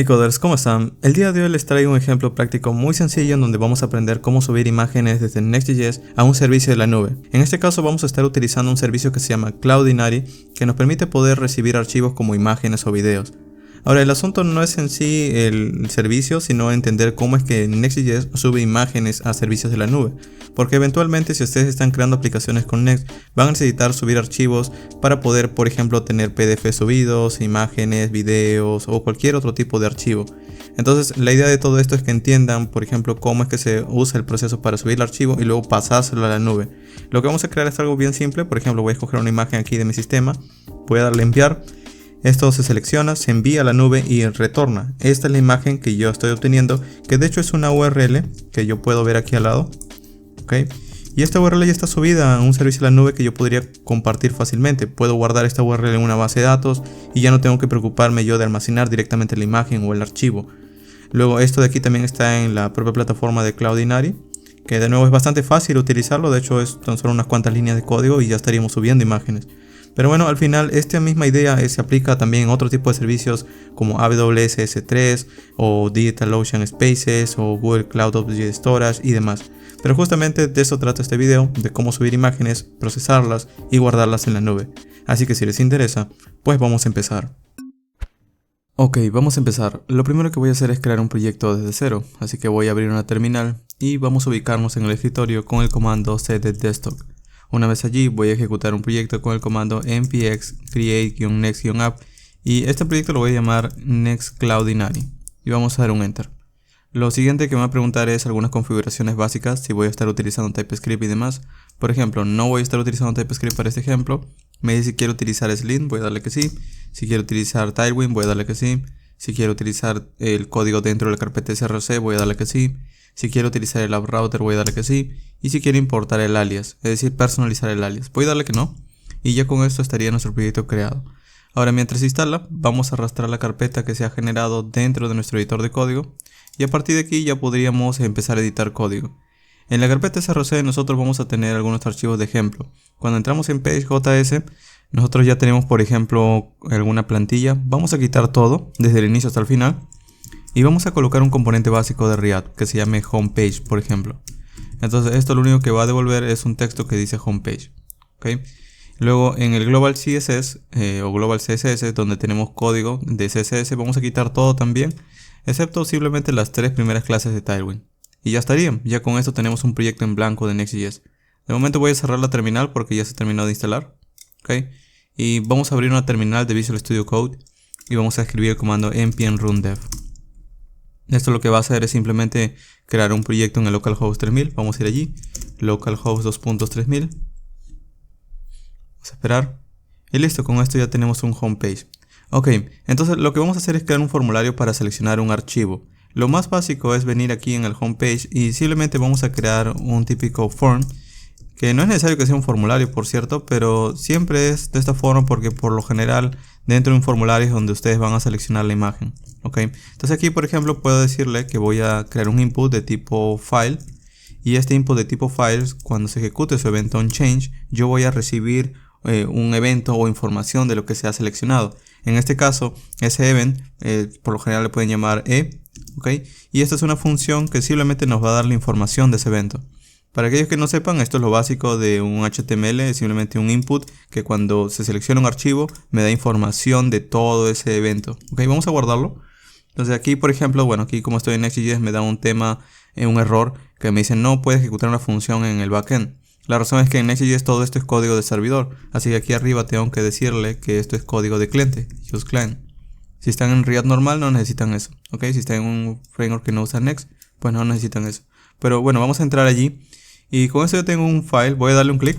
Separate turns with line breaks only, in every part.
Hey coders, ¿cómo están? El día de hoy les traigo un ejemplo práctico muy sencillo en donde vamos a aprender cómo subir imágenes desde Next.js a un servicio de la nube. En este caso vamos a estar utilizando un servicio que se llama Cloudinary, que nos permite poder recibir archivos como imágenes o videos. Ahora, el asunto no es en sí el servicio, sino entender cómo es que Next.js sube imágenes a servicios de la nube. Porque eventualmente, si ustedes están creando aplicaciones con Next, van a necesitar subir archivos para poder, por ejemplo, tener PDF subidos, imágenes, videos o cualquier otro tipo de archivo. Entonces, la idea de todo esto es que entiendan, por ejemplo, cómo es que se usa el proceso para subir el archivo y luego pasárselo a la nube. Lo que vamos a crear es algo bien simple. Por ejemplo, voy a escoger una imagen aquí de mi sistema, voy a darle a enviar. Esto se selecciona, se envía a la nube y retorna. Esta es la imagen que yo estoy obteniendo, que de hecho es una URL que yo puedo ver aquí al lado. ¿Okay? Y esta URL ya está subida a un servicio de la nube que yo podría compartir fácilmente. Puedo guardar esta URL en una base de datos y ya no tengo que preocuparme yo de almacenar directamente la imagen o el archivo. Luego esto de aquí también está en la propia plataforma de Cloudinary, que de nuevo es bastante fácil utilizarlo. De hecho es tan solo unas cuantas líneas de código y ya estaríamos subiendo imágenes. Pero bueno, al final esta misma idea se aplica también en otro tipo de servicios como AWS S3 o DigitalOcean Spaces o Google Cloud Object Storage y demás. Pero justamente de eso trata este video, de cómo subir imágenes, procesarlas y guardarlas en la nube. Así que si les interesa, pues vamos a empezar. Ok, vamos a empezar. Lo primero que voy a hacer es crear un proyecto desde cero. Así que voy a abrir una terminal y vamos a ubicarnos en el escritorio con el comando cd-desktop. Una vez allí voy a ejecutar un proyecto con el comando npx create-next-app y este proyecto lo voy a llamar Next Cloudinary y vamos a dar un enter. Lo siguiente que me va a preguntar es algunas configuraciones básicas, si voy a estar utilizando TypeScript y demás. Por ejemplo, no voy a estar utilizando TypeScript para este ejemplo. Me dice si quiero utilizar Slim, voy a darle que sí. Si quiero utilizar Tailwind, voy a darle que sí. Si quiero utilizar el código dentro de la carpeta src, voy a darle que sí. Si quiero utilizar el app router, voy a darle que sí. Y si quiero importar el alias, es decir, personalizar el alias, voy a darle que no. Y ya con esto estaría nuestro proyecto creado. Ahora, mientras se instala, vamos a arrastrar la carpeta que se ha generado dentro de nuestro editor de código. Y a partir de aquí ya podríamos empezar a editar código. En la carpeta src nosotros vamos a tener algunos archivos de ejemplo. Cuando entramos en page.js, nosotros ya tenemos, por ejemplo, alguna plantilla. Vamos a quitar todo, desde el inicio hasta el final. Y vamos a colocar un componente básico de React que se llame homepage, por ejemplo. Entonces esto lo único que va a devolver es un texto que dice homepage. ¿Okay? Luego en el global CSS o global CSS, donde tenemos código de CSS, vamos a quitar todo también, excepto simplemente las tres primeras clases de Tailwind. Y ya estaría, ya con esto tenemos un proyecto en blanco de Next.js. De momento voy a cerrar la terminal porque ya se terminó de instalar. ¿Okay? Y vamos a abrir una terminal de Visual Studio Code y vamos a escribir el comando npm run dev. Esto lo que va a hacer es simplemente crear un proyecto en el localhost 3000. Vamos a ir allí, localhost 2.3000. Vamos a esperar. Y listo, con esto ya tenemos un homepage. Ok, entonces lo que vamos a hacer es crear un formulario para seleccionar un archivo. Lo más básico es venir aquí en el homepage y simplemente vamos a crear un típico form. Que no es necesario que sea un formulario, por cierto, pero siempre es de esta forma porque por lo general dentro de un formulario es donde ustedes van a seleccionar la imagen. Okay. Entonces aquí, por ejemplo, puedo decirle que voy a crear un input de tipo file y este input de tipo files, cuando se ejecute su evento onChange, yo voy a recibir un evento o información de lo que se ha seleccionado. En este caso, ese event, por lo general le pueden llamar okay. Y esta es una función que simplemente nos va a dar la información de ese evento. Para aquellos que no sepan, esto es lo básico de un HTML, es simplemente un input que cuando se selecciona un archivo me da información de todo ese evento. Ok, vamos a guardarlo. Entonces aquí, por ejemplo, bueno, aquí como estoy en Next.js me da un tema, un error que me dice no puedes ejecutar una función en el backend. La razón es que en Next.js todo esto es código de servidor, así que aquí arriba tengo que decirle que esto es código de cliente, use client. Si están en React normal no necesitan eso, ok, si están en un framework que no usa Next, pues no necesitan eso. Pero bueno, vamos a entrar allí y con esto yo tengo un file, voy a darle un clic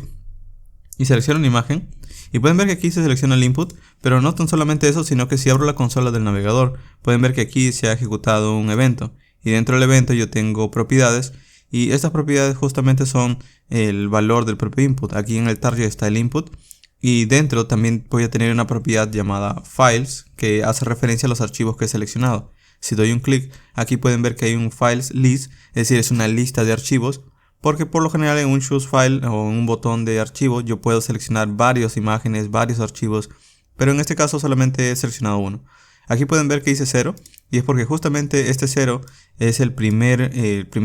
y selecciono una imagen. Y pueden ver que aquí se selecciona el input, pero no tan solamente eso, sino que si abro la consola del navegador, pueden ver que aquí se ha ejecutado un evento. Y dentro del evento yo tengo propiedades, y estas propiedades justamente son el valor del propio input. Aquí en el target está el input, y dentro también voy a tener una propiedad llamada files, que hace referencia a los archivos que he seleccionado. Si doy un clic, aquí pueden ver que hay un files list, es decir, es una lista de archivos. Porque por lo general en un choose file o en un botón de archivo yo puedo seleccionar varias imágenes, varios archivos, pero en este caso solamente he seleccionado uno. Aquí pueden ver que dice 0 y es porque justamente este 0 es el primer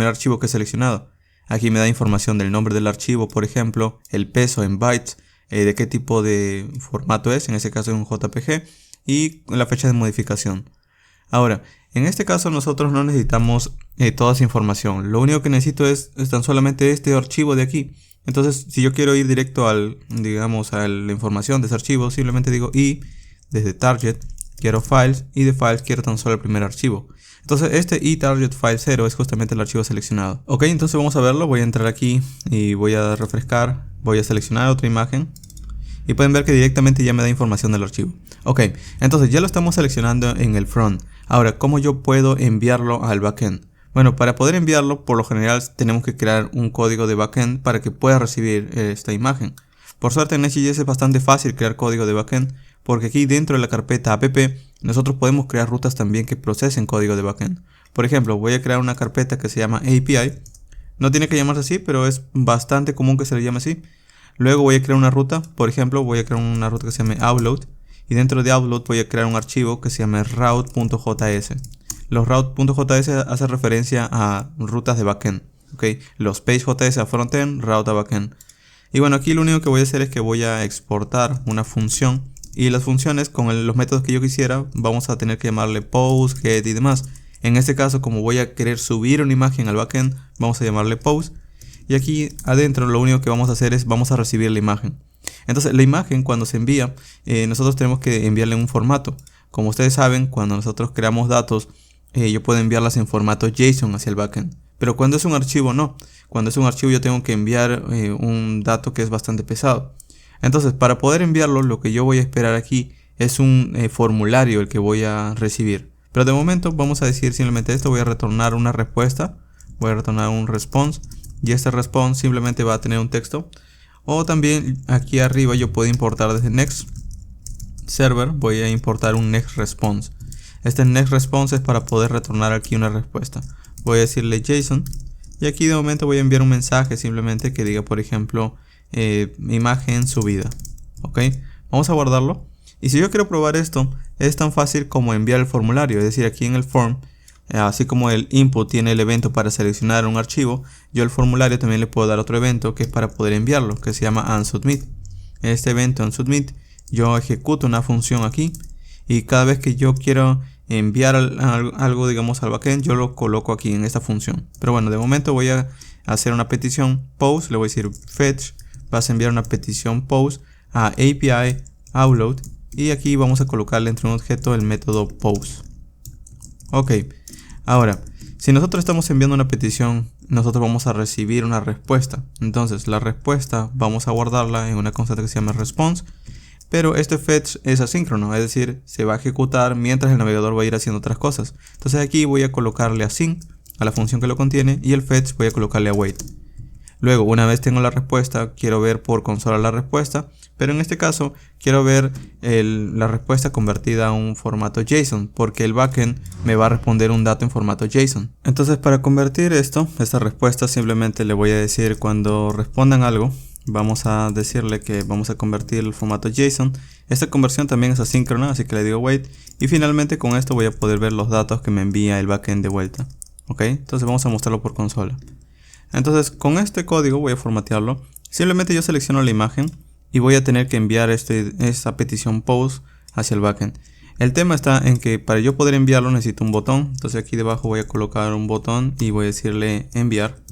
archivo que he seleccionado. Aquí me da información del nombre del archivo, por ejemplo, el peso en bytes, de qué tipo de formato es, en este caso es un JPG, y la fecha de modificación. Ahora, en este caso nosotros no necesitamos toda esa información. Lo único que necesito es tan solamente este archivo de aquí. Entonces, si yo quiero ir directo a la información de ese archivo, simplemente digo y desde target quiero files y de files quiero tan solo el primer archivo. Entonces este target file 0 es justamente el archivo seleccionado. Ok, entonces vamos a verlo. Voy a entrar aquí y voy a refrescar. Voy a seleccionar otra imagen. Y pueden ver que directamente ya me da información del archivo. Ok, entonces ya lo estamos seleccionando en el front. Ahora, ¿cómo yo puedo enviarlo al backend? Bueno, para poder enviarlo, por lo general tenemos que crear un código de backend para que pueda recibir esta imagen. Por suerte en Next.js es bastante fácil crear código de backend, porque aquí dentro de la carpeta app nosotros podemos crear rutas también que procesen código de backend. Por ejemplo, voy a crear una carpeta que se llama API. No tiene que llamarse así, pero es bastante común que se le llame así. Luego voy a crear una ruta, por ejemplo, voy a crear una ruta que se llame upload. Y dentro de upload voy a crear un archivo que se llame route.js. Los route.js hacen referencia a rutas de backend. ¿Okay? Los page.js a frontend, route a backend. Y bueno, aquí lo único que voy a hacer es que voy a exportar una función. Y las funciones con los métodos que yo quisiera, vamos a tener que llamarle post, get y demás. En este caso, como voy a querer subir una imagen al backend, vamos a llamarle post. Y aquí adentro lo único que vamos a hacer es vamos a recibir la imagen. Entonces la imagen cuando se envía, nosotros tenemos que enviarle un formato. Como ustedes saben, cuando nosotros creamos datos, yo puedo enviarlas en formato JSON hacia el backend. Pero cuando es un archivo no. Cuando es un archivo yo tengo que enviar un dato que es bastante pesado. Entonces para poder enviarlo lo que yo voy a esperar aquí es un formulario el que voy a recibir. Pero de momento vamos a decir simplemente esto. Voy a retornar una respuesta. Voy a retornar un response. Y este response simplemente va a tener un texto. O también aquí arriba yo puedo importar desde Next Server. Voy a importar un Next Response. Este Next Response es para poder retornar aquí una respuesta. Voy a decirle JSON. Y aquí de momento voy a enviar un mensaje simplemente que diga, por ejemplo, imagen subida. Ok, vamos a guardarlo. Y si yo quiero probar esto, es tan fácil como enviar el formulario. Es decir, aquí en el form, así como el input tiene el evento para seleccionar un archivo, yo al formulario también le puedo dar otro evento que es para poder enviarlo, que se llama onSubmit. En este evento onSubmit yo ejecuto una función aquí y cada vez que yo quiero enviar algo, digamos, al backend, yo lo coloco aquí en esta función. Pero bueno, de momento voy a hacer una petición post. Le voy a decir fetch, vas a enviar una petición post a API upload y aquí vamos a colocarle entre un objeto el método post. Ok, ahora si nosotros estamos enviando una petición, nosotros vamos a recibir una respuesta. Entonces la respuesta vamos a guardarla en una constante que se llama response. Pero este fetch es asíncrono, es decir, se va a ejecutar mientras el navegador va a ir haciendo otras cosas. Entonces aquí voy a colocarle async a la función que lo contiene y el fetch voy a colocarle await. Luego, una vez tengo la respuesta, quiero ver por consola la respuesta, pero en este caso quiero ver la respuesta convertida a un formato JSON, porque el backend me va a responder un dato en formato JSON. Entonces, para convertir esta respuesta, simplemente le voy a decir cuando respondan algo, vamos a decirle que vamos a convertir el formato JSON. Esta conversión también es asíncrona, así que le digo wait. Y finalmente con esto voy a poder ver los datos que me envía el backend de vuelta. Ok, entonces vamos a mostrarlo por consola. Entonces con este código voy a formatearlo. Simplemente yo selecciono la imagen y voy a tener que enviar esta petición post hacia el backend. El tema está en que para yo poder enviarlo necesito un botón. Entonces aquí debajo voy a colocar un botón y voy a decirle enviar.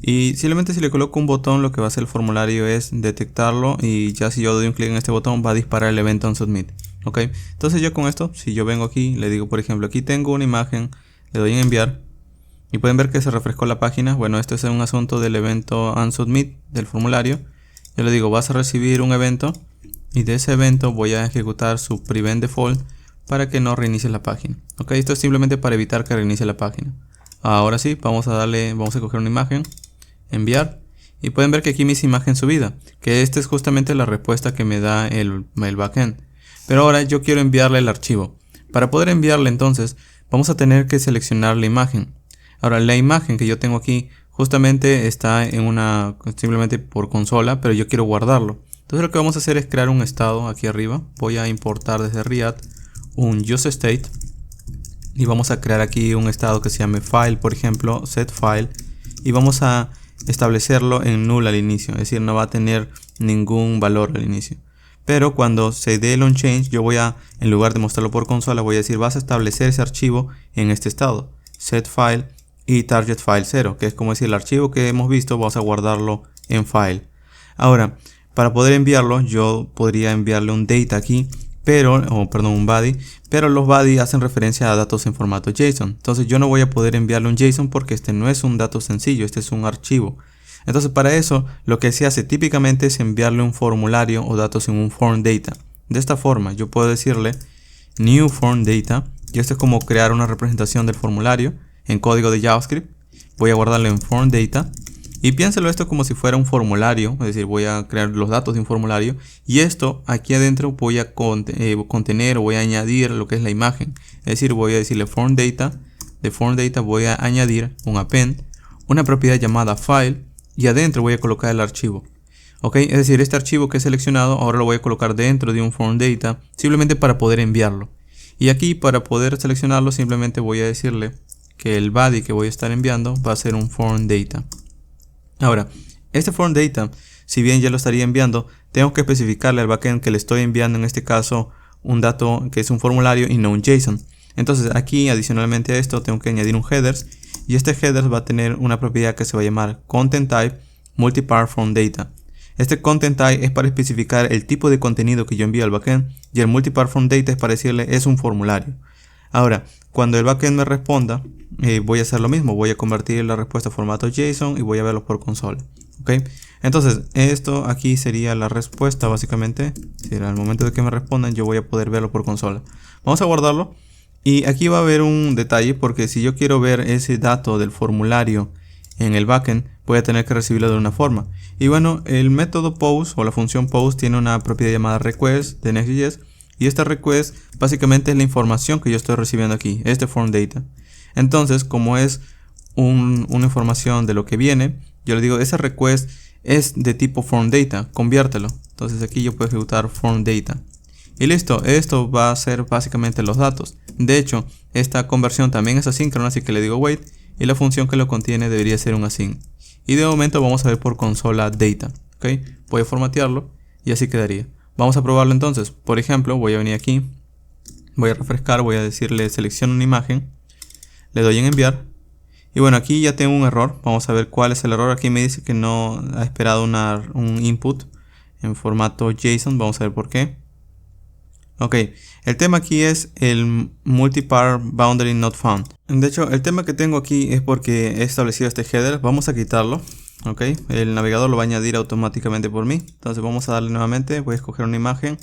Y simplemente si le coloco un botón, lo que va a hacer el formulario es detectarlo y ya si yo doy un clic en este botón va a disparar el evento onSubmit. Ok, entonces yo con esto, si yo vengo aquí, le digo por ejemplo, aquí tengo una imagen, le doy en enviar y pueden ver que se refrescó la página. Bueno, esto es un asunto del evento onSubmit del formulario. Yo le digo, vas a recibir un evento y de ese evento voy a ejecutar su prevent default para que no reinicie la página. Ok, esto es simplemente para evitar que reinicie la página. Ahora sí, vamos a coger una imagen, enviar, y pueden ver que aquí me dice imagen subida, que esta es justamente la respuesta que me da el backend. Pero ahora yo quiero enviarle el archivo. Para poder enviarle entonces vamos a tener que seleccionar la imagen. Ahora la imagen que yo tengo aquí justamente está simplemente por consola, pero yo quiero guardarlo. Entonces lo que vamos a hacer es crear un estado aquí arriba. Voy a importar desde React un useState y vamos a crear aquí un estado que se llame file, por ejemplo, setFile, y vamos a establecerlo en null al inicio, es decir, no va a tener ningún valor al inicio. Pero cuando se dé el onChange, yo voy a, en lugar de mostrarlo por consola, voy a decir, vas a establecer ese archivo en este estado, setFile y targetFile 0, que es como decir, el archivo que hemos visto, vamos a guardarlo en file. Ahora, para poder enviarlo, yo podría enviarle un data aquí, un body, pero los body hacen referencia a datos en formato JSON. Entonces yo no voy a poder enviarle un JSON porque este no es un dato sencillo, este es un archivo. Entonces para eso lo que se hace típicamente es enviarle un formulario o datos en un form data. De esta forma yo puedo decirle new form data, y esto es como crear una representación del formulario en código de JavaScript. Voy a guardarle en form data. Y piénselo esto como si fuera un formulario, es decir, voy a crear los datos de un formulario y esto aquí adentro voy a contener o voy a añadir lo que es la imagen. Es decir, voy a decirle form data, de form data voy a añadir un append, una propiedad llamada file y adentro voy a colocar el archivo. ¿Ok? Es decir, este archivo que he seleccionado ahora lo voy a colocar dentro de un form data simplemente para poder enviarlo. Y aquí para poder seleccionarlo simplemente voy a decirle que el body que voy a estar enviando va a ser un form data. Ahora, este form data, si bien ya lo estaría enviando, tengo que especificarle al backend que le estoy enviando en este caso un dato que es un formulario y no un JSON. Entonces aquí adicionalmente a esto tengo que añadir un headers y este headers va a tener una propiedad que se va a llamar content type multipart from data. Este content type es para especificar el tipo de contenido que yo envío al backend y el multipart from data es para decirle es un formulario. Ahora, cuando el backend me responda, voy a hacer lo mismo. Voy a convertir la respuesta a formato JSON y voy a verlo por consola. ¿Ok? Entonces, esto aquí sería la respuesta básicamente. Si al momento de que me respondan, yo voy a poder verlo por consola. Vamos a guardarlo. Y aquí va a haber un detalle porque si yo quiero ver ese dato del formulario en el backend, voy a tener que recibirlo de una forma. Y bueno, el método post o la función post tiene una propiedad llamada request de Next.js. Y esta request básicamente es la información que yo estoy recibiendo aquí, este form data. Entonces, como es una información de lo que viene, yo le digo, esa request es de tipo form data, conviértelo. Entonces aquí yo puedo ejecutar form data. Y listo, esto va a ser básicamente los datos. De hecho, esta conversión también es asíncrona, así que le digo wait, y la función que lo contiene debería ser un async. Y de momento vamos a ver por consola data. ¿Ok? Voy a formatearlo y así quedaría. Vamos a probarlo entonces. Por ejemplo, voy a venir aquí, voy a refrescar, voy a decirle selecciona una imagen, le doy en enviar y bueno, aquí ya tengo un error. Vamos a ver cuál es el error. Aquí me dice que no ha esperado un input en formato JSON. Vamos a ver por qué. Ok, el tema aquí es el multipart boundary not found. De hecho, el tema que tengo aquí es porque he establecido este header. Vamos a quitarlo. Ok, el navegador lo va a añadir automáticamente por mí. Entonces vamos a darle nuevamente, voy a escoger una imagen,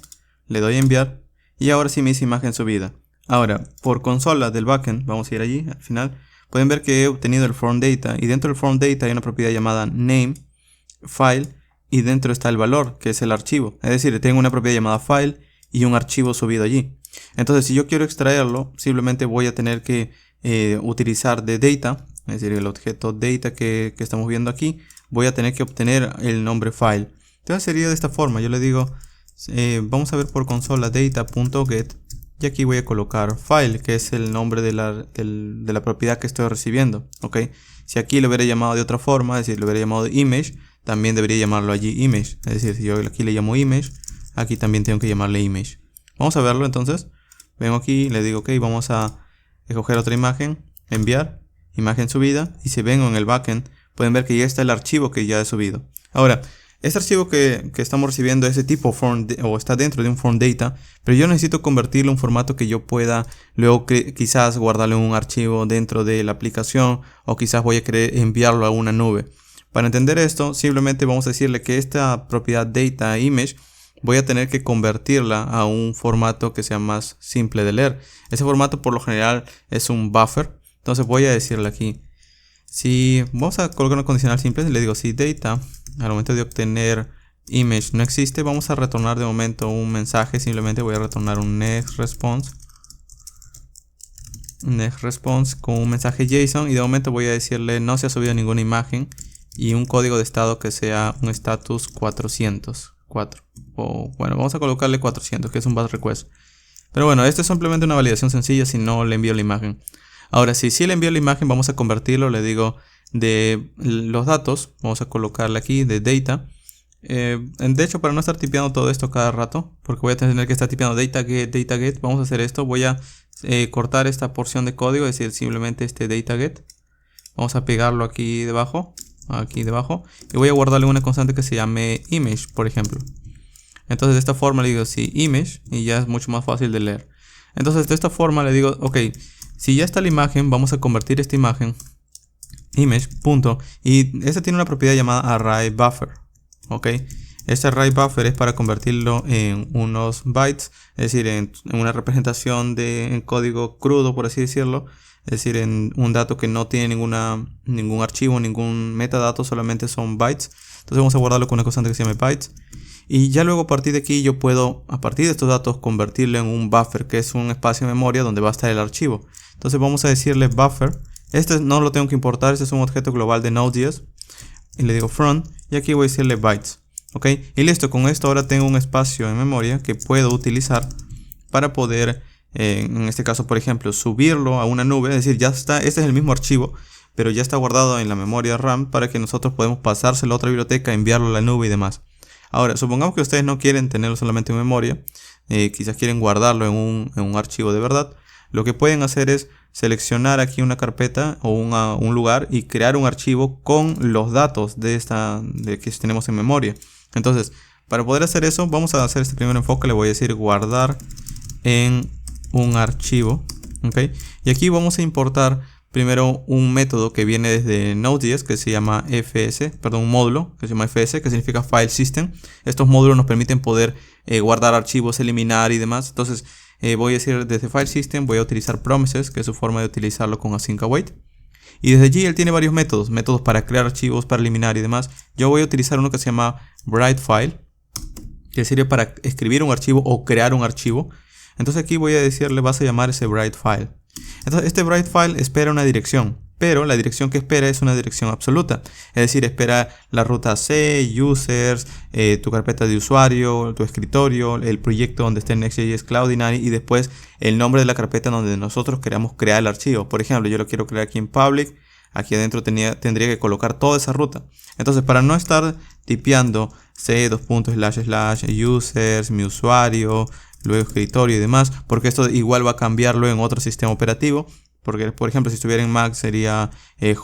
le doy a enviar y ahora sí me dice imagen subida. Ahora, por consola del backend, vamos a ir allí al final, pueden ver que he obtenido el form data y dentro del form data hay una propiedad llamada name, file y dentro está el valor que es el archivo. Es decir, tengo una propiedad llamada file y un archivo subido allí. Entonces si yo quiero extraerlo, simplemente voy a tener que utilizar de data. Es decir, el objeto data que estamos viendo aquí, voy a tener que obtener el nombre file. Entonces sería de esta forma, yo le digo, vamos a ver por consola data.get y aquí voy a colocar file, que es el nombre de la propiedad que estoy recibiendo. ¿Ok? Si aquí lo hubiera llamado de otra forma, es decir, lo hubiera llamado image, también debería llamarlo allí image. Es decir, si yo aquí le llamo image, aquí también tengo que llamarle image. Vamos a verlo entonces. Vengo aquí, le digo ok, vamos a escoger otra imagen, enviar. Imagen subida y si vengo en el backend pueden ver que ya está el archivo que ya he subido. Ahora, este archivo que estamos recibiendo es de tipo form o está dentro de un form data, pero yo necesito convertirlo en un formato que yo pueda luego quizás guardarlo en un archivo dentro de la aplicación o quizás voy a querer enviarlo a una nube. Para entender esto, simplemente vamos a decirle que esta propiedad data image voy a tener que convertirla a un formato que sea más simple de leer. Ese formato por lo general es un buffer. Entonces voy a decirle aquí, si vamos a colocar una condicional simple, le digo si data al momento de obtener image no existe, vamos a retornar de momento un mensaje, simplemente voy a retornar un next response con un mensaje JSON y de momento voy a decirle no se ha subido ninguna imagen y un código de estado que sea un status 404 o bueno, vamos a colocarle 400 que es un batch request. Pero bueno, esto es simplemente una validación sencilla si no le envío la imagen. Ahora, si le envío la imagen, vamos a convertirlo, le digo, de los datos, vamos a colocarle aquí de data. De hecho, para no estar tipeando todo esto cada rato, porque voy a tener que estar tipeando data get, vamos a hacer esto. Voy a cortar esta porción de código, es decir, simplemente este data get. Vamos a pegarlo aquí debajo, y voy a guardarle una constante que se llame image, por ejemplo. Entonces de esta forma le digo sí image y ya es mucho más fácil de leer. Entonces de esta forma le digo, ok, si ya está la imagen, vamos a convertir esta imagen image, punto, y este tiene una propiedad llamada array buffer. Ok, este array buffer es para convertirlo en unos bytes, es decir, en una representación en código crudo, por así decirlo. Es decir, en un dato que no tiene ningún archivo, ningún metadato, solamente son bytes. Entonces vamos a guardarlo con una constante que se llama bytes. Y ya luego a partir de aquí yo puedo, a partir de estos datos, convertirlo en un buffer, que es un espacio de memoria donde va a estar el archivo. Entonces vamos a decirle buffer. Este no lo tengo que importar, este es un objeto global de Node.js. Y le digo front, y aquí voy a decirle bytes. Ok, y listo, con esto ahora tengo un espacio en memoria que puedo utilizar para poder, en este caso por ejemplo, subirlo a una nube. Es decir, ya está, este es el mismo archivo, pero ya está guardado en la memoria RAM para que nosotros podemos pasárselo a otra biblioteca, enviarlo a la nube y demás. Ahora, supongamos que ustedes no quieren tenerlo solamente en memoria, quizás quieren guardarlo en un archivo de verdad. Lo que pueden hacer es seleccionar aquí una carpeta o un lugar y crear un archivo con los datos de que tenemos en memoria. Entonces, para poder hacer eso, vamos a hacer este primer enfoque. Le voy a decir guardar en un archivo. ¿Okay? Y aquí vamos a importar primero un método que viene desde Node.js que se llama un módulo que se llama FS, que significa File System. Estos módulos nos permiten poder guardar archivos, eliminar y demás. Entonces voy a decir desde File System, voy a utilizar Promises, que es su forma de utilizarlo con async await. Y desde allí él tiene varios métodos para crear archivos, para eliminar y demás. Yo voy a utilizar uno que se llama WriteFile, que sirve para escribir un archivo o crear un archivo. Entonces aquí voy a decirle, vas a llamar ese WriteFile. Entonces este WriteFile espera una dirección, pero la dirección que espera es una dirección absoluta. Es decir, espera la ruta C, users, tu carpeta de usuario, tu escritorio, el proyecto donde esté Next.js Cloudinary y después el nombre de la carpeta donde nosotros queramos crear el archivo. Por ejemplo, yo lo quiero crear aquí en public. Aquí adentro tendría que colocar toda esa ruta. Entonces, para no estar tipeando C, users, mi usuario, luego escritorio y demás, porque esto igual va a cambiarlo en otro sistema operativo. Porque, por ejemplo, si estuviera en Mac sería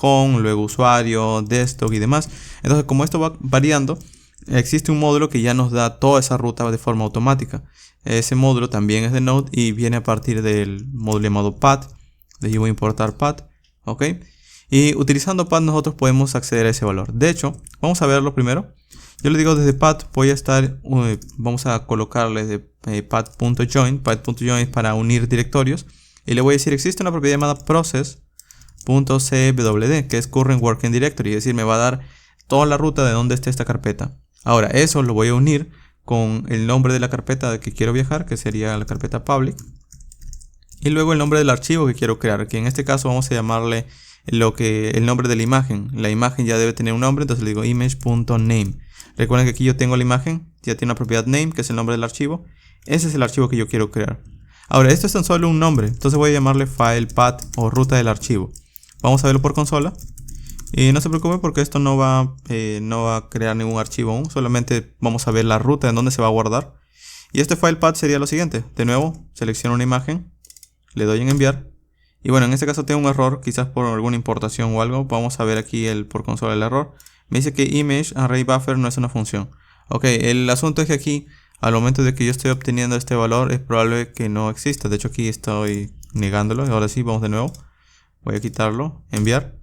home, luego usuario, desktop y demás. Entonces, como esto va variando, existe un módulo que ya nos da toda esa ruta de forma automática. Ese módulo también es de Node y viene a partir del módulo llamado path. De allí voy a importar path. ¿Ok? Y utilizando path nosotros podemos acceder a ese valor. De hecho, vamos a verlo primero. Yo le digo desde path vamos a colocarle de path.join. Path.join es para unir directorios. Y le voy a decir, existe una propiedad llamada process.cwd, que es current working directory. Es decir, me va a dar toda la ruta de donde esté esta carpeta. Ahora, eso lo voy a unir con el nombre de la carpeta de que quiero viajar, que sería la carpeta public. Y luego el nombre del archivo que quiero crear, que en este caso vamos a llamarle el nombre de la imagen. La imagen ya debe tener un nombre, entonces le digo image.name. Recuerden que aquí yo tengo la imagen, ya tiene una propiedad name, que es el nombre del archivo. Ese es el archivo que yo quiero crear. Ahora, esto es tan solo un nombre, entonces voy a llamarle file path o ruta del archivo. Vamos a verlo por consola. Y no se preocupe porque esto no va a crear ningún archivo aún, solamente vamos a ver la ruta en donde se va a guardar. Y este file path sería lo siguiente. De nuevo, selecciono una imagen, le doy en enviar. Y bueno, en este caso tengo un error, quizás por alguna importación o algo. Vamos a ver aquí por consola el error. Me dice que image array buffer no es una función. Ok, el asunto es que aquí, al momento de que yo estoy obteniendo este valor, es probable que no exista. De hecho, aquí estoy negándolo. Ahora sí, vamos de nuevo. Voy a quitarlo, enviar.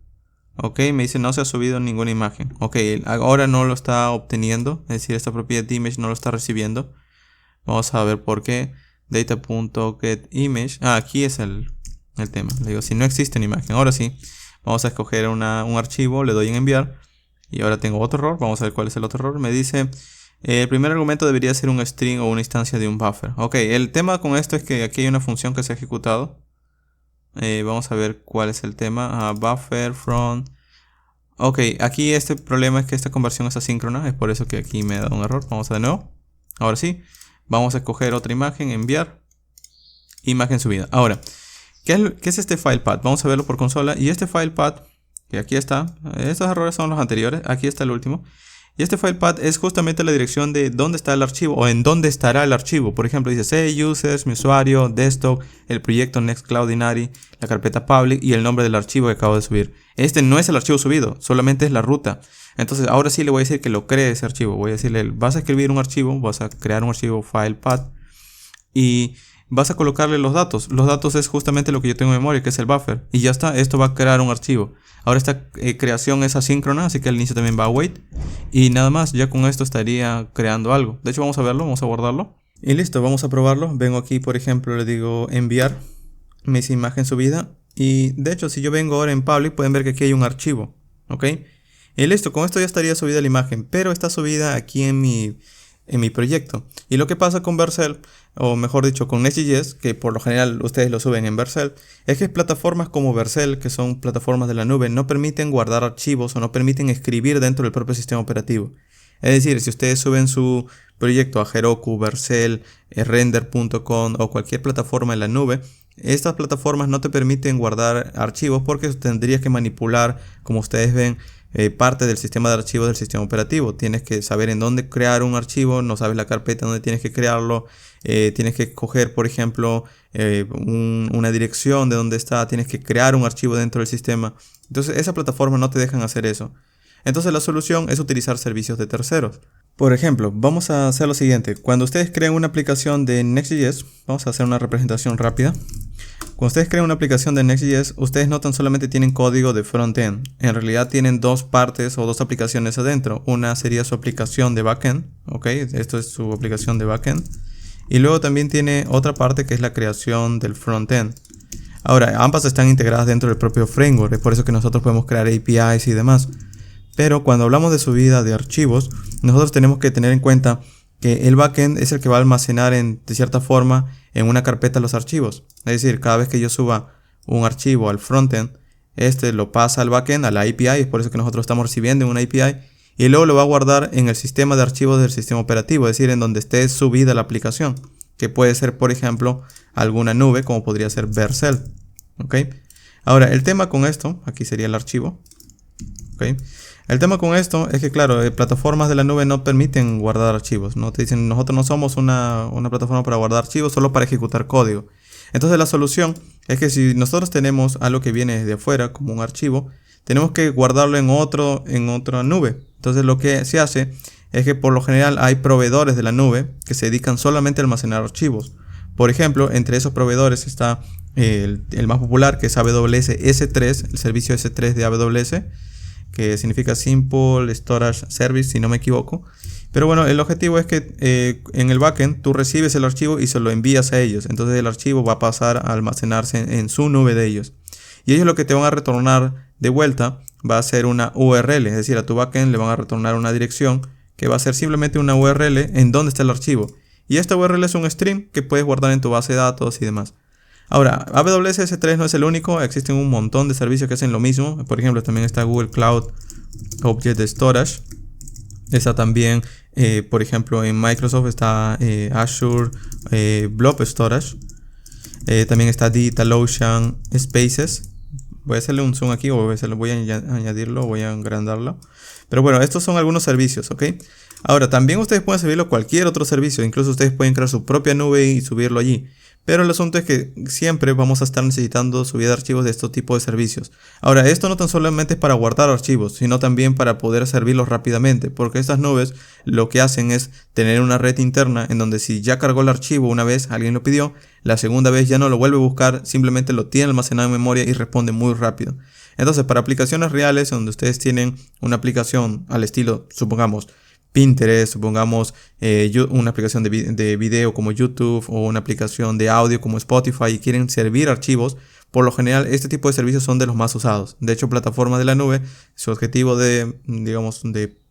Ok, me dice no se ha subido ninguna imagen. Ok, ahora no lo está obteniendo. Es decir, esta propiedad de image no lo está recibiendo. Vamos a ver por qué. Data.getImage. Aquí es el tema. Le digo, si no existe una imagen. Ahora sí, vamos a escoger un archivo, le doy en enviar. Y ahora tengo otro error. Vamos a ver cuál es el otro error. Me dice, el primer argumento debería ser un string o una instancia de un buffer. Ok, el tema con esto es que aquí hay una función que se ha ejecutado. Vamos a ver cuál es el tema. Buffer from. Ok, aquí este problema es que esta conversión es asíncrona. Es por eso que aquí me da un error. Vamos a de nuevo. Ahora sí, vamos a escoger otra imagen, enviar. imagen subida. Ahora, ¿qué es este file path? Vamos a verlo por consola. Y este file path, que aquí está, estos errores son los anteriores, aquí está el último. Y este file path es justamente la dirección de dónde está el archivo o en dónde estará el archivo. Por ejemplo, dice C, users, mi usuario, desktop, el proyecto Nextcloud Inari, la carpeta public y el nombre del archivo que acabo de subir. Este no es el archivo subido, solamente es la ruta. Entonces ahora sí le voy a decir que lo cree ese archivo. Voy a decirle, vas a escribir un archivo, vas a crear un archivo file path y vas a colocarle los datos. Los datos es justamente lo que yo tengo en memoria, que es el buffer. Y ya está, esto va a crear un archivo. Ahora esta creación es asíncrona, así que al inicio también va a wait. Y nada más, ya con esto estaría creando algo. De hecho vamos a verlo, vamos a guardarlo. Y listo, vamos a probarlo. Vengo aquí, por ejemplo, le digo enviar. Me dice imagen subida. Y de hecho, si yo vengo ahora en public, pueden ver que aquí hay un archivo. ¿Ok? Y listo, con esto ya estaría subida la imagen. Pero está subida aquí en mi proyecto. Y lo que pasa con Vercel, o mejor dicho con Next.js, que por lo general ustedes lo suben en Vercel, es que plataformas como Vercel, que son plataformas de la nube, no permiten guardar archivos o no permiten escribir dentro del propio sistema operativo. Es decir, si ustedes suben su proyecto a Heroku, Vercel, render.com o cualquier plataforma en la nube, estas plataformas no te permiten guardar archivos porque tendrías que manipular, como ustedes ven, parte del sistema de archivos del sistema operativo. Tienes que saber en dónde crear un archivo, no sabes la carpeta donde tienes que crearlo, tienes que coger, por ejemplo, una dirección de dónde está, tienes que crear un archivo dentro del sistema. Entonces esas plataformas no te dejan hacer eso. Entonces la solución es utilizar servicios de terceros. Por ejemplo, vamos a hacer lo siguiente. Cuando ustedes creen una aplicación de Next.js, vamos a hacer una representación rápida. Cuando ustedes crean una aplicación de Next.js, ustedes no tan solamente tienen código de frontend. En realidad tienen dos partes o dos aplicaciones adentro. Una sería su aplicación de backend, ¿ok? Esto es su aplicación de backend. Y luego también tiene otra parte que es la creación del frontend. Ahora, ambas están integradas dentro del propio framework. Es por eso que nosotros podemos crear APIs y demás. Pero cuando hablamos de subida de archivos, nosotros tenemos que tener en cuenta que el backend es el que va a almacenar de cierta forma en una carpeta los archivos. Es decir, cada vez que yo suba un archivo al frontend, este lo pasa al backend, a la API, es por eso que nosotros estamos recibiendo una API, y luego lo va a guardar en el sistema de archivos del sistema operativo, es decir, en donde esté subida la aplicación, que puede ser, por ejemplo, alguna nube, como podría ser Vercel. ¿Ok? Ahora, el tema con esto, aquí sería el archivo. ¿Ok? El tema con esto es que, claro, plataformas de la nube no permiten guardar archivos, ¿no? Te dicen, nosotros no somos una plataforma para guardar archivos, solo para ejecutar código. Entonces la solución es que si nosotros tenemos algo que viene desde afuera, como un archivo, tenemos que guardarlo en otra nube. Entonces lo que se hace es que por lo general hay proveedores de la nube que se dedican solamente a almacenar archivos. Por ejemplo, entre esos proveedores está el más popular, que es AWS S3, el servicio S3 de AWS, que significa Simple Storage Service, si no me equivoco. Pero bueno, el objetivo es que en el backend tú recibes el archivo y se lo envías a ellos. Entonces el archivo va a pasar a almacenarse en su nube de ellos. Y ellos lo que te van a retornar de vuelta va a ser una URL. Es decir, a tu backend le van a retornar una dirección que va a ser simplemente una URL en donde está el archivo. Y esta URL es un stream que puedes guardar en tu base de datos y demás. Ahora, AWS S3 no es el único, existen un montón de servicios que hacen lo mismo. Por ejemplo, también está Google Cloud Object Storage. Está también, por ejemplo, en Microsoft está Azure Blob Storage. También está DigitalOcean Spaces. Voy a hacerle un zoom aquí o voy a añadirlo, voy a agrandarlo. Pero bueno, estos son algunos servicios, ¿ok? Ahora, también ustedes pueden subirlo a cualquier otro servicio. Incluso ustedes pueden crear su propia nube y subirlo allí. Pero el asunto es que siempre vamos a estar necesitando subir archivos de estos tipos de servicios. Ahora, esto no tan solamente es para guardar archivos, sino también para poder servirlos rápidamente, porque estas nubes lo que hacen es tener una red interna en donde si ya cargó el archivo una vez, alguien lo pidió, la segunda vez ya no lo vuelve a buscar, simplemente lo tiene almacenado en memoria y responde muy rápido. Entonces, para aplicaciones reales donde ustedes tienen una aplicación al estilo, supongamos, Pinterest, supongamos una aplicación de video como YouTube o una aplicación de audio como Spotify y quieren servir archivos, por lo general este tipo de servicios son de los más usados. De hecho, plataformas de la nube, su objetivo de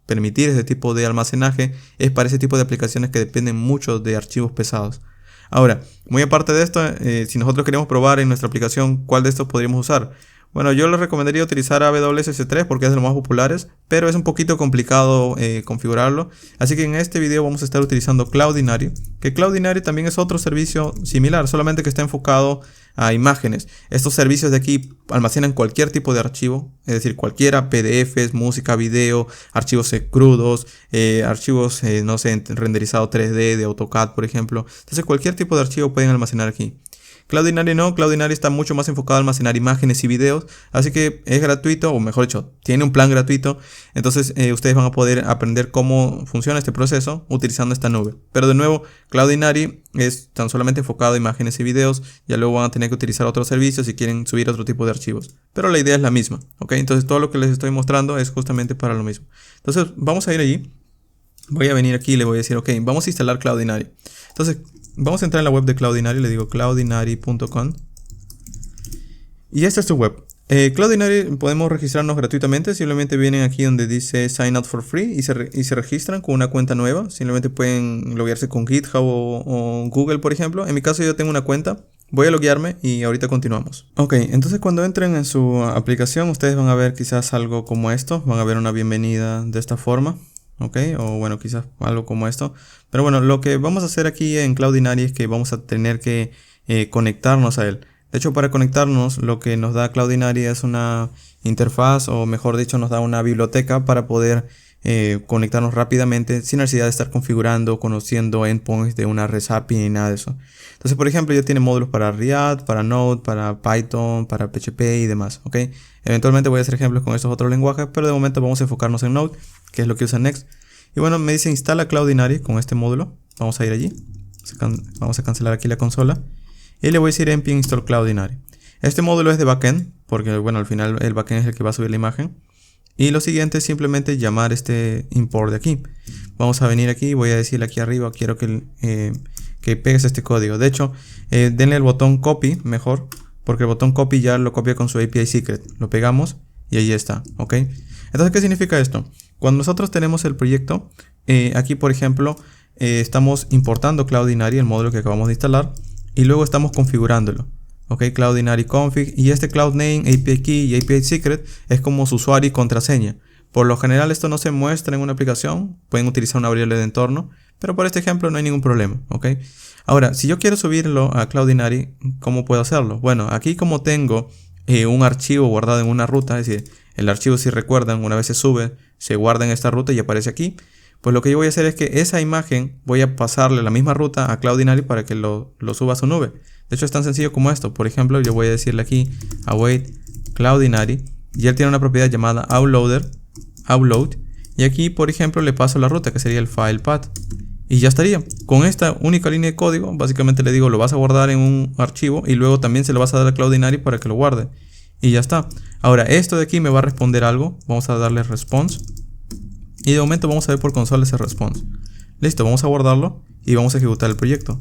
permitir ese tipo de almacenaje es para ese tipo de aplicaciones que dependen mucho de archivos pesados. Ahora, muy aparte de esto, si nosotros queremos probar en nuestra aplicación cuál de estos podríamos usar, Bueno, yo les recomendaría utilizar AWS S3 porque es de los más populares, pero es un poquito complicado configurarlo. Así que en este video vamos a estar utilizando Cloudinary, que Cloudinary también es otro servicio similar, solamente que está enfocado a imágenes. Estos servicios de aquí almacenan cualquier tipo de archivo, es decir, cualquiera, PDFs, música, video, archivos crudos, archivos, no sé, renderizado 3D de AutoCAD, por ejemplo. Entonces cualquier tipo de archivo pueden almacenar aquí. Cloudinary no, Cloudinary está mucho más enfocado a almacenar imágenes y videos, así que es gratuito, o mejor dicho, tiene un plan gratuito, entonces ustedes van a poder aprender cómo funciona este proceso utilizando esta nube. Pero de nuevo, Cloudinary es tan solamente enfocado a imágenes y videos, ya luego van a tener que utilizar otros servicios si quieren subir otro tipo de archivos, pero la idea es la misma, ¿ok? Entonces todo lo que les estoy mostrando es justamente para lo mismo. Entonces vamos a ir allí, voy a venir aquí y le voy a decir, ok, vamos a instalar Cloudinary. Entonces vamos a entrar en la web de Cloudinary, le digo cloudinary.com y esta es su web. Cloudinary podemos registrarnos gratuitamente, simplemente vienen aquí donde dice Sign Up for Free y se registran con una cuenta nueva. Simplemente pueden loguearse con GitHub o Google, por ejemplo. En mi caso yo tengo una cuenta, voy a loguearme y ahorita continuamos. Ok, entonces cuando entren en su aplicación ustedes van a ver quizás algo como esto, van a ver una bienvenida de esta forma. Ok, o bueno, quizás algo como esto. Pero bueno, lo que vamos a hacer aquí en Cloudinary es que vamos a tener que conectarnos a él. De hecho, para conectarnos, lo que nos da Cloudinary es una interfaz, o mejor dicho, nos da una biblioteca para poder conectarnos rápidamente sin necesidad de estar configurando, conociendo endpoints de una REST API ni nada de eso. Entonces, por ejemplo, ya tiene módulos para React, para Node, para Python, para PHP y demás. ¿Ok? Eventualmente voy a hacer ejemplos con estos otros lenguajes, pero de momento vamos a enfocarnos en Node, que es lo que usa Next. Y bueno, me dice instala Cloudinary con este módulo. Vamos a ir allí. Vamos a cancelar aquí la consola. Y le voy a decir npm install Cloudinary. Este módulo es de backend, porque bueno, al final el backend es el que va a subir la imagen. Y lo siguiente es simplemente llamar este import de aquí. Vamos a venir aquí, voy a decirle aquí arriba, quiero que pegues este código. De hecho, denle el botón copy mejor, porque el botón copy ya lo copia con su API secret. Lo pegamos y ahí está, ¿ok? Entonces, ¿qué significa esto? Cuando nosotros tenemos el proyecto, aquí por ejemplo, estamos importando Cloudinary, el módulo que acabamos de instalar, y luego estamos configurándolo. Ok, Cloudinary config, y este Cloud Name, API Key y API Secret es como su usuario y contraseña. Por lo general esto no se muestra en una aplicación, pueden utilizar una variable de entorno, pero por este ejemplo no hay ningún problema. Ok, ahora si yo quiero subirlo a Cloudinary, ¿cómo puedo hacerlo? Bueno, aquí como tengo un archivo guardado en una ruta, es decir, el archivo, si recuerdan, una vez se sube, se guarda en esta ruta y aparece aquí. Pues lo que yo voy a hacer es que esa imagen voy a pasarle la misma ruta a Cloudinary para que lo suba a su nube. De hecho es tan sencillo como esto. Por ejemplo, yo voy a decirle aquí await Cloudinary y él tiene una propiedad llamada outload, y aquí por ejemplo le paso la ruta que sería el file path y ya estaría. Con esta única línea de código básicamente le digo lo vas a guardar en un archivo y luego también se lo vas a dar a Cloudinary para que lo guarde y ya está. Ahora esto de aquí me va a responder algo. Vamos a darle response. Y de momento vamos a ver por consola ese response. Listo, vamos a guardarlo y vamos a ejecutar el proyecto.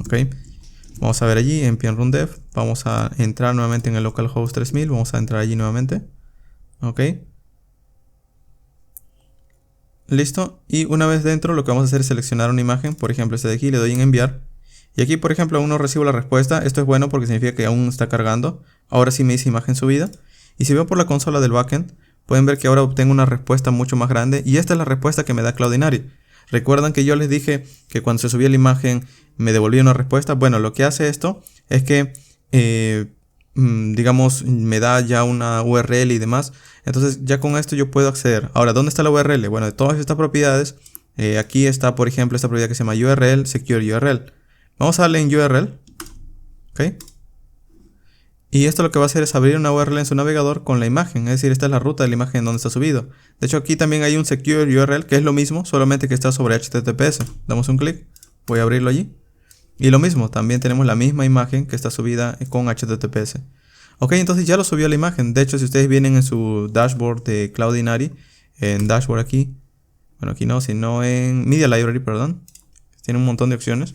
Ok, vamos a ver allí en npm run dev. Vamos a entrar nuevamente en el localhost 3000. Vamos a entrar allí nuevamente. Ok, listo. Y una vez dentro lo que vamos a hacer es seleccionar una imagen. Por ejemplo este de aquí, le doy en enviar. Y aquí por ejemplo aún no recibo la respuesta. Esto es bueno porque significa que aún está cargando. Ahora sí me dice imagen subida. Y si veo por la consola del backend, pueden ver que ahora obtengo una respuesta mucho más grande y esta es la respuesta que me da Cloudinary. Recuerdan que yo les dije que cuando se subía la imagen me devolvía una respuesta. Bueno, lo que hace esto es que, digamos, me da ya una URL y demás. Entonces ya con esto yo puedo acceder. Ahora, ¿dónde está la URL? Bueno, de todas estas propiedades, aquí está, por ejemplo, esta propiedad que se llama URL, Secure URL. Vamos a darle en URL. Ok. Y esto lo que va a hacer es abrir una URL en su navegador con la imagen, es decir, esta es la ruta de la imagen donde está subido. De hecho aquí también hay un Secure URL que es lo mismo, solamente que está sobre HTTPS. Damos un clic, voy a abrirlo allí. Y lo mismo, también tenemos la misma imagen que está subida con HTTPS. Ok, entonces ya lo subió la imagen. De hecho, si ustedes vienen en su dashboard de Cloudinary, en dashboard aquí, bueno aquí no, sino en Media Library, perdón. Tiene un montón de opciones.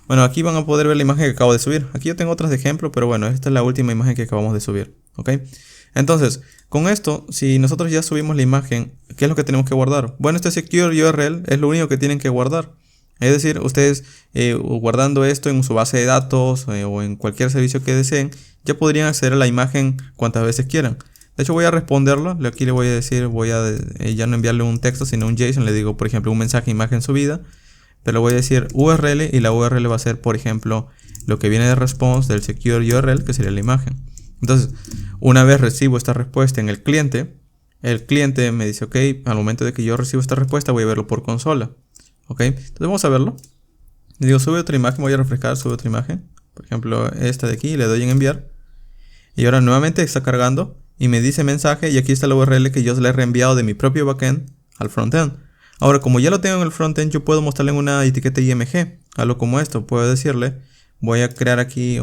Bueno, aquí van a poder ver la imagen que acabo de subir. Aquí yo tengo otras de ejemplo, pero bueno, esta es la última imagen que acabamos de subir. ¿Ok? Entonces, con esto, si nosotros ya subimos la imagen, ¿qué es lo que tenemos que guardar? Bueno, este Secure URL es lo único que tienen que guardar. Es decir, ustedes guardando esto en su base de datos o en cualquier servicio que deseen, ya podrían acceder a la imagen cuantas veces quieran. De hecho, voy a responderlo. Aquí le voy a decir, ya no enviarle un texto, sino un JSON. Le digo, por ejemplo, un mensaje imagen subida. Pero le voy a decir URL y la URL va a ser, por ejemplo, lo que viene de response del secure URL, que sería la imagen. Entonces, una vez recibo esta respuesta en el cliente me dice, ok, al momento de que yo recibo esta respuesta voy a verlo por consola. Ok, entonces vamos a verlo. Le digo, sube otra imagen, voy a refrescar, sube otra imagen. Por ejemplo, esta de aquí, le doy en enviar. Y ahora nuevamente está cargando y me dice mensaje y aquí está la URL que yo le he reenviado de mi propio backend al frontend. Ahora, como ya lo tengo en el frontend, yo puedo mostrarle en una etiqueta IMG. Algo como esto, puedo decirle, voy a crear aquí,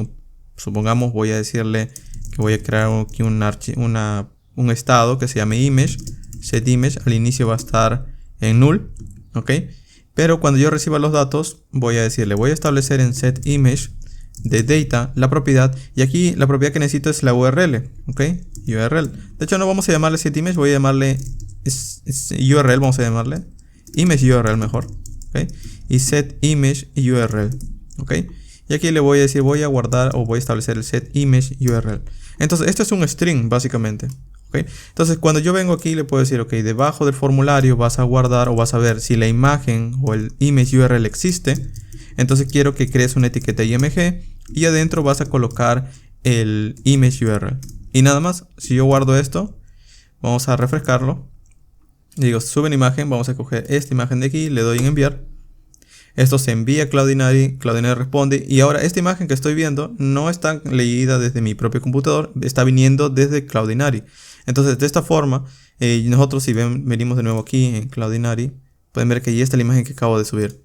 supongamos, voy a decirle que voy a crear aquí un estado que se llame image, set image, al inicio va a estar en null, ok. Pero cuando yo reciba los datos, voy a decirle, voy a establecer en set image de data la propiedad, y aquí la propiedad que necesito es la URL, ok, URL. De hecho no vamos a llamarle set image, voy a llamarle URL, vamos a llamarle image URL mejor, ok, y set image URL, ok. Y aquí le voy a decir, voy a guardar o voy a establecer el set image URL. Entonces esto es un string básicamente. Okay. Entonces cuando yo vengo aquí le puedo decir, ok, debajo del formulario vas a guardar o vas a ver si la imagen o el image URL existe. Entonces quiero que crees una etiqueta IMG y adentro vas a colocar el image URL. Y nada más, si yo guardo esto, vamos a refrescarlo. Digo, sube una imagen, vamos a coger esta imagen de aquí, le doy en enviar. Esto se envía a Cloudinary, Cloudinary responde y ahora esta imagen que estoy viendo no está leída desde mi propio computador, está viniendo desde Cloudinary. Entonces de esta forma, nosotros si venimos de nuevo aquí en Cloudinary, pueden ver que ahí está la imagen que acabo de subir.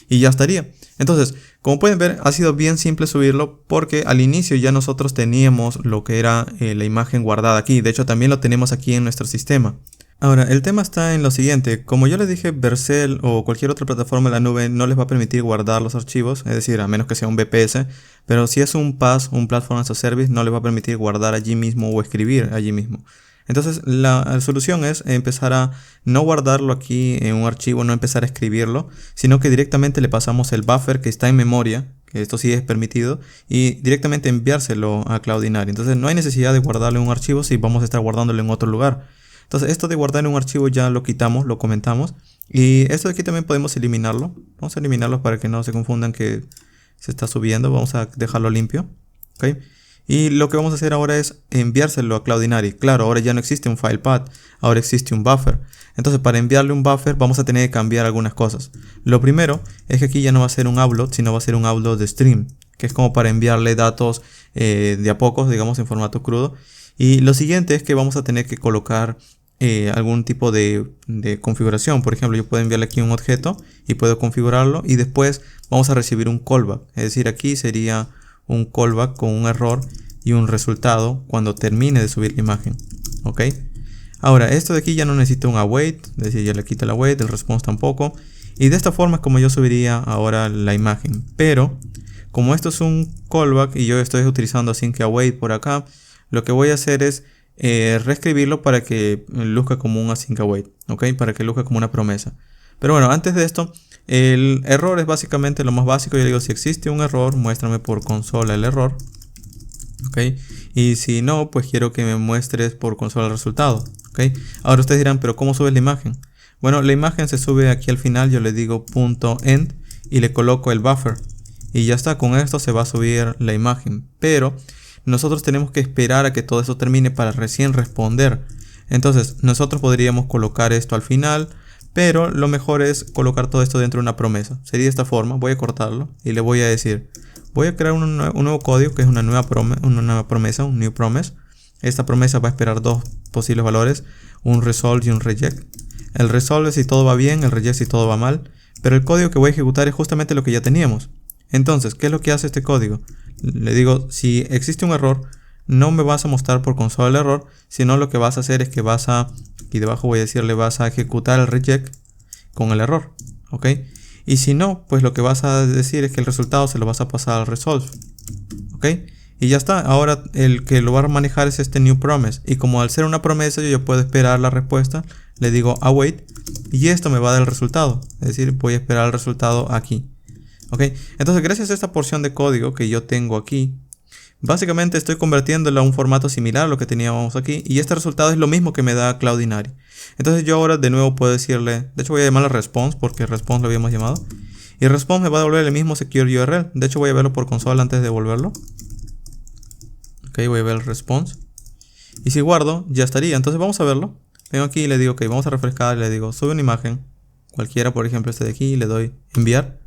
Y ya estaría. Entonces, como pueden ver, ha sido bien simple subirlo porque al inicio ya nosotros teníamos lo que era la imagen guardada aquí. De hecho, también lo tenemos aquí en nuestro sistema. Ahora, el tema está en lo siguiente. Como yo les dije, Vercel o cualquier otra plataforma en la nube no les va a permitir guardar los archivos, es decir, a menos que sea un VPS, pero si es un PaaS, un Platform as a Service, no les va a permitir guardar allí mismo o escribir allí mismo. Entonces, la solución es empezar a no guardarlo aquí en un archivo, no empezar a escribirlo, sino que directamente le pasamos el buffer que está en memoria, que esto sí es permitido, y directamente enviárselo a Cloudinary. Entonces, no hay necesidad de guardarlo en un archivo si vamos a estar guardándolo en otro lugar. Entonces esto de guardar en un archivo ya lo quitamos, lo comentamos. Y esto de aquí también podemos eliminarlo. Vamos a eliminarlo para que no se confundan que se está subiendo. Vamos a dejarlo limpio. ¿Okay? Y lo que vamos a hacer ahora es enviárselo a Cloudinary. Claro, ahora ya no existe un file path, ahora existe un buffer. Entonces para enviarle un buffer vamos a tener que cambiar algunas cosas. Lo primero es que aquí ya no va a ser un upload, sino va a ser un upload de stream, que es como para enviarle datos de a pocos, digamos en formato crudo. Y lo siguiente es que vamos a tener que colocar algún tipo de configuración. Por ejemplo, yo puedo enviarle aquí un objeto y puedo configurarlo y después vamos a recibir un callback. Es decir, aquí sería un callback con un error y un resultado cuando termine de subir la imagen. ¿Ok? Ahora, esto de aquí ya no necesita un await, es decir, ya le quito el await, el response tampoco. Y de esta forma es como yo subiría ahora la imagen. Pero, como esto es un callback y yo estoy utilizando async await por acá, lo que voy a hacer es reescribirlo para que luzca como un async await, ¿ok? Para que luzca como una promesa. Pero bueno, antes de esto, el error es básicamente lo más básico. Yo digo, si existe un error, muéstrame por consola el error, ¿ok? Y si no, pues quiero que me muestres por consola el resultado, ¿ok? Ahora ustedes dirán, pero ¿cómo subes la imagen? Bueno, la imagen se sube aquí al final, yo le digo .end y le coloco el buffer. Y ya está, con esto se va a subir la imagen. Pero nosotros tenemos que esperar a que todo eso termine para recién responder. Entonces nosotros podríamos colocar esto al final, pero lo mejor es colocar todo esto dentro de una promesa. Sería de esta forma, voy a cortarlo y le voy a decir, voy a crear un nuevo código que es una nueva promesa, un new promise. Esta promesa va a esperar dos posibles valores, un resolve y un reject. El resolve si todo va bien, el reject si todo va mal, pero el código que voy a ejecutar es justamente lo que ya teníamos. Entonces, ¿qué es lo que hace este código? Le digo, si existe un error, no me vas a mostrar por consola el error, sino lo que vas a hacer es que vas a, y debajo voy a decirle, vas a ejecutar el reject con el error, ¿ok? Y si no, pues lo que vas a decir es que el resultado se lo vas a pasar al resolve, ¿ok? Y ya está. Ahora el que lo va a manejar es este new promise, y como al ser una promesa yo puedo esperar la respuesta, le digo await y esto me va a dar el resultado. Es decir, voy a esperar el resultado aquí. Ok, entonces gracias a esta porción de código que yo tengo aquí, básicamente estoy convirtiéndolo a un formato similar a lo que teníamos aquí y este resultado es lo mismo que me da Cloudinary. Entonces yo ahora de nuevo puedo decirle, de hecho voy a llamarle response porque response lo habíamos llamado. Y response me va a devolver el mismo secure URL. De hecho voy a verlo por consola antes de devolverlo. Ok, voy a ver el response. Y si guardo, ya estaría. Entonces vamos a verlo. Vengo aquí y le digo, ok, vamos a refrescar. Y le digo, sube una imagen. Cualquiera, por ejemplo este de aquí. Y le doy enviar.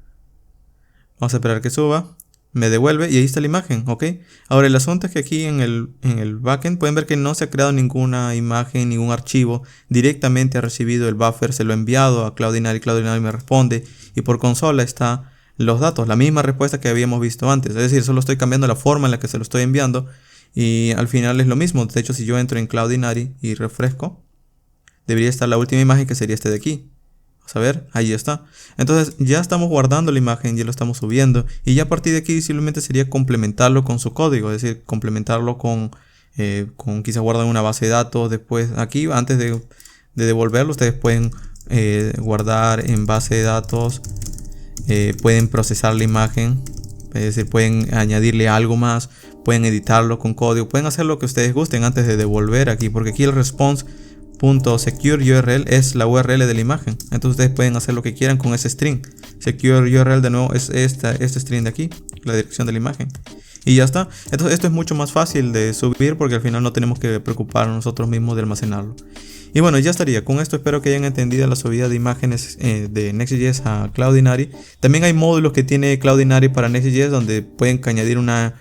Vamos a esperar que suba. Me devuelve y ahí está la imagen, ok. Ahora el asunto es que aquí en el backend pueden ver que no se ha creado ninguna imagen, ningún archivo. Directamente ha recibido el buffer, se lo ha enviado a Cloudinary, Cloudinary me responde y por consola está los datos, la misma respuesta que habíamos visto antes. Es decir, solo estoy cambiando la forma en la que se lo estoy enviando y al final es lo mismo. De hecho, si yo entro en Cloudinary y refresco, debería estar la última imagen que sería este de aquí. A ver, ahí está. Entonces ya estamos guardando la imagen, ya lo estamos subiendo y ya a partir de aquí simplemente sería complementarlo con su código, es decir, complementarlo con quizás guardar una base de datos. Después aquí antes de devolverlo ustedes pueden guardar en base de datos, pueden procesar la imagen, es decir, pueden añadirle algo más, pueden editarlo con código, pueden hacer lo que ustedes gusten antes de devolver aquí, porque aquí el response.secure URL es la URL de la imagen. Entonces ustedes pueden hacer lo que quieran con ese string. Secure URL de nuevo es este string de aquí, la dirección de la imagen. Y ya está. Entonces esto es mucho más fácil de subir porque al final no tenemos que preocuparnos nosotros mismos de almacenarlo. Y bueno, ya estaría. Con esto espero que hayan entendido la subida de imágenes de Next.js a Cloudinary. También hay módulos que tiene Cloudinary para Next.js donde pueden añadir una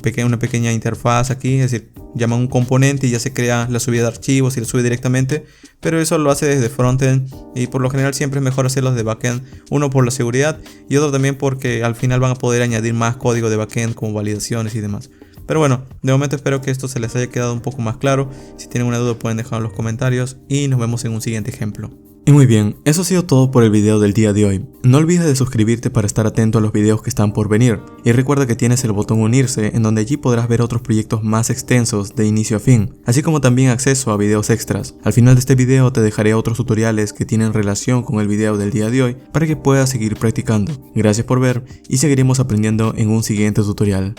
pequeña interfaz aquí, es decir, llaman un componente y ya se crea la subida de archivos y lo sube directamente, pero eso lo hace desde frontend y por lo general siempre es mejor hacerlos de backend, uno por la seguridad y otro también porque al final van a poder añadir más código de backend como validaciones y demás. Pero bueno, de momento espero que esto se les haya quedado un poco más claro. Si tienen una duda pueden dejarlo en los comentarios y nos vemos en un siguiente ejemplo. Y muy bien, eso ha sido todo por el video del día de hoy. No olvides de suscribirte para estar atento a los videos que están por venir. Y recuerda que tienes el botón unirse, en donde allí podrás ver otros proyectos más extensos de inicio a fin, así como también acceso a videos extras. Al final de este video te dejaré otros tutoriales que tienen relación con el video del día de hoy para que puedas seguir practicando. Gracias por ver y seguiremos aprendiendo en un siguiente tutorial.